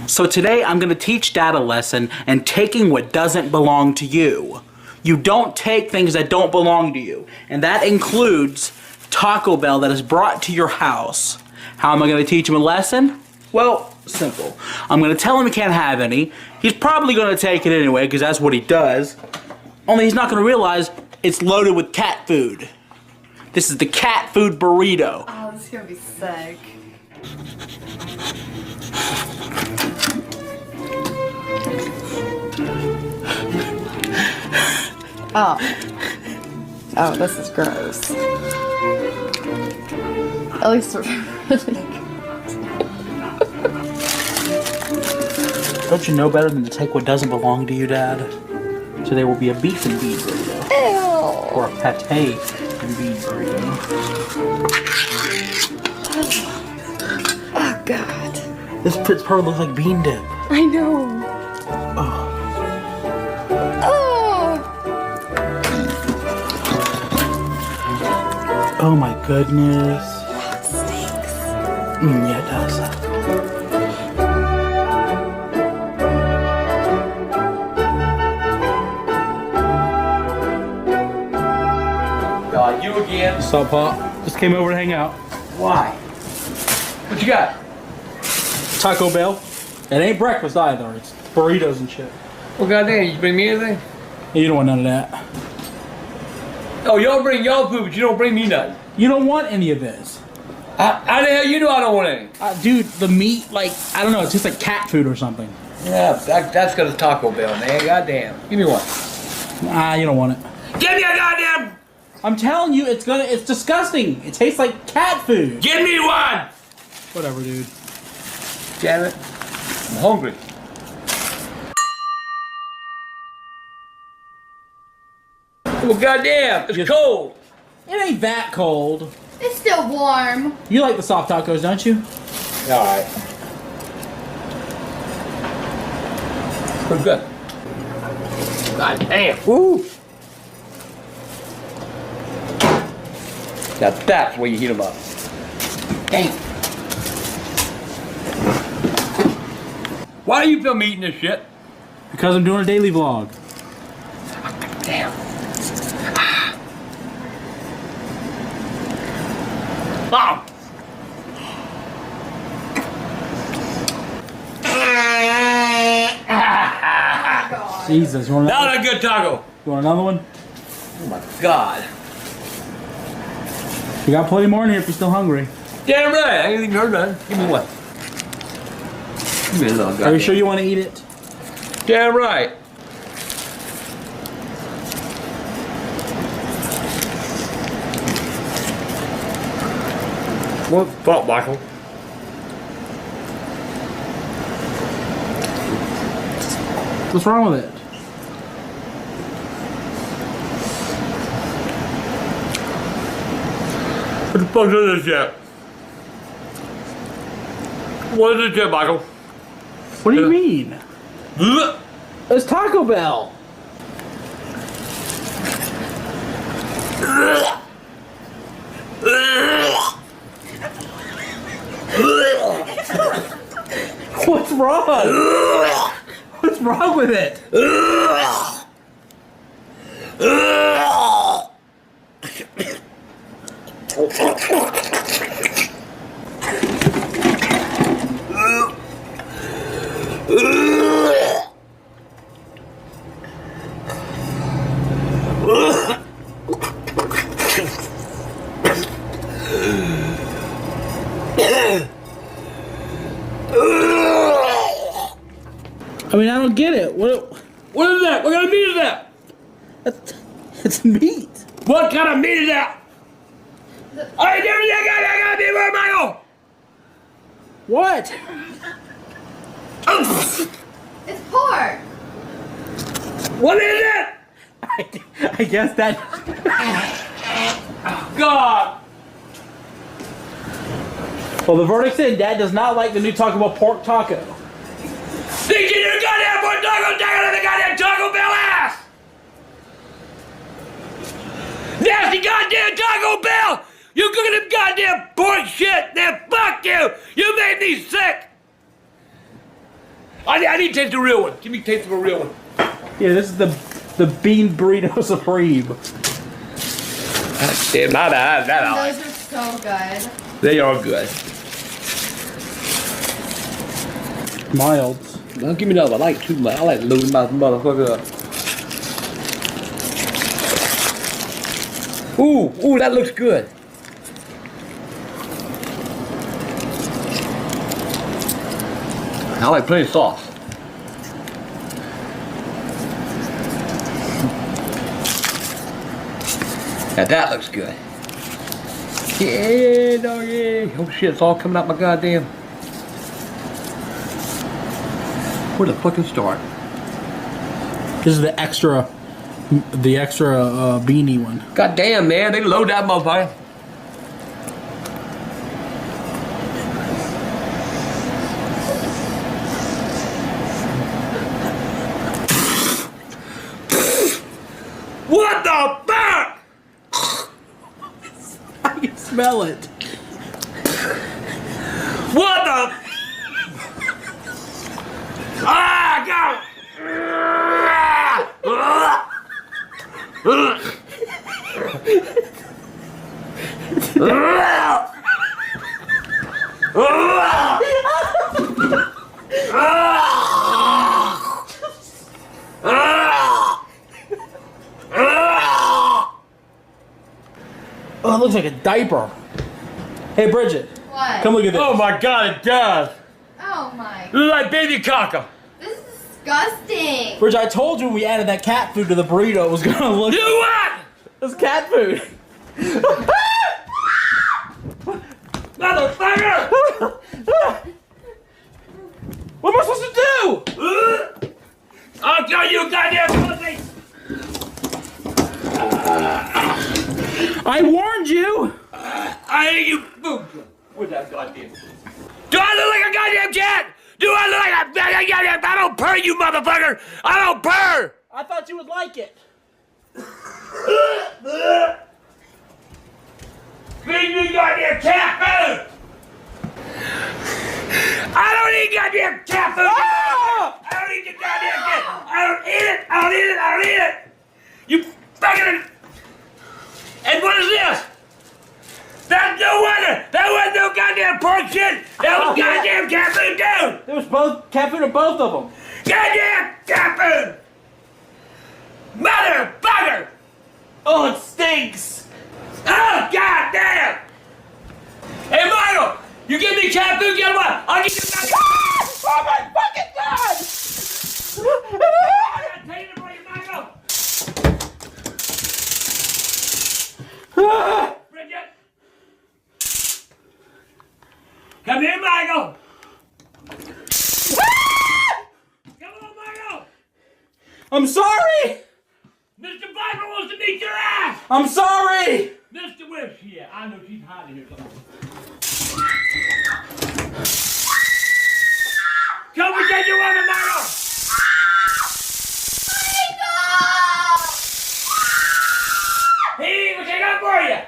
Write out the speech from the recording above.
So today I'm going to teach Dad a lesson and taking what doesn't belong to you. You don't take things that don't belong to you. And that includes Taco Bell that is brought to your house. How am I going to teach him a lesson? Well, simple. I'm going to tell him he can't have any. He's probably going to take it anyway because that's what he does. Only he's not going to realize it's loaded with cat food. This is the cat food burrito. Oh, this is going to be sick. Oh, this is gross. At least we're really good. Don't you know better than to take what doesn't belong to you, Dad? So there will be a beef and bean burrito. Ew. Or a pate and bean burrito. Oh, God. This part looks like bean dip. I know. Oh. Oh my goodness. That stinks. Yeah, it does. God, you again? What's up, Pop? Just came over to hang out. Why? What you got? Taco Bell. It ain't breakfast either. It's burritos and shit. Well, goddamn, you bring me anything? You don't want none of that. Oh, y'all bring y'all food, but you don't bring me nothing. You don't want any of this. How the hell you know I don't want any? Dude, the meat, like, I don't know, it's just like cat food or something. Yeah, that's because of Taco Bell, man. Goddamn. Give me one. You don't want it. Give me a goddamn... I'm telling you, it's disgusting. It tastes like cat food. Give me one! Whatever, dude. Damn it. I'm hungry. Well, goddamn, it's cold. It ain't that cold. It's still warm. You like the soft tacos, don't you? All right. Pretty good. God damn. Woo. Now that's where you heat them up. Damn. Why do you film me eating this shit? Because I'm doing a daily vlog. Damn. Ah. Jesus, you want another? That was a good taco. You want another one? Oh my God. We got plenty more in here if you're still hungry. Damn right. I ain't even heard none. Give me one. Give me a little. Are you sure you want to eat it? Damn right. What the fuck, Michael? What's wrong with it? What the fuck is this shit? What is this shit, Michael? What do you mean? It's Taco Bell. What's wrong? What's wrong with it? I mean, I don't get it. What is that? What kind of meat is that? It's meat. What kind of meat is that? I ain't doing that gotta be where, Michael! What? It's pork. What is it? I guess that. God! Well, the verdict's in. Dad does not like the new Taco Bell pork taco. Think you need a goddamn pork taco down in the goddamn Taco Bell ass! Nasty goddamn Taco Bell! You cooking them goddamn pork shit! Then fuck you! You made me sick! I need to taste the real one. Give me a taste of a real one. Yeah, this is the bean burrito supreme. Yeah, that Those are so good. They are good. Milds. Don't give me another one. I like too much. I like loading my motherfucker up. Ooh, that looks good. I like plain sauce. Now that looks good. Yeah, doggy. Oh shit, it's all coming out my goddamn. Where the fucking start? This is the extra beanie one. God damn, man, they load that motherfucker. What the fuck? I can smell it. What the? Ah, God! Oh, it looks like a diaper. Hey, Bridget. What? Come look at this. Oh my God, it does. Oh my. It looks like baby caca. This is disgusting. Bridget, I told you when we added that cat food to the burrito, it was gonna look. You what? It's cat food. Motherfucker! What am I supposed to do? I'll tell you, goddamn pussy! I warned you. I hate you. Where's that goddamn? Do I look like a goddamn cat? Do I look like a goddamn? I don't purr, you motherfucker! I don't purr! I thought you would like it. Feed me goddamn cat food! I don't eat goddamn cat food! Ah! I don't eat the goddamn cat! I don't eat it! I don't eat it! I don't eat it! You fucking... And what is this? That's no wonder! That was no goddamn pork shit! That was goddamn cat food too! There was both cat food in both of them. Goddamn cat food! Motherfucker! Oh, it stinks. Oh, goddamn! Hey, Michael! You give me cat food, get what? I'll give you goddamn... Oh my fucking God! I gotta take it for you, Michael! Bridget! Come here, Michael! Come on, Michael! I'm sorry. Mr. Piper wants to meet your ass! I'm sorry. Mr. Whips, yeah, I know she's hiding here somewhere. Come and get your woman, Michael! He ain't gonna take up for you!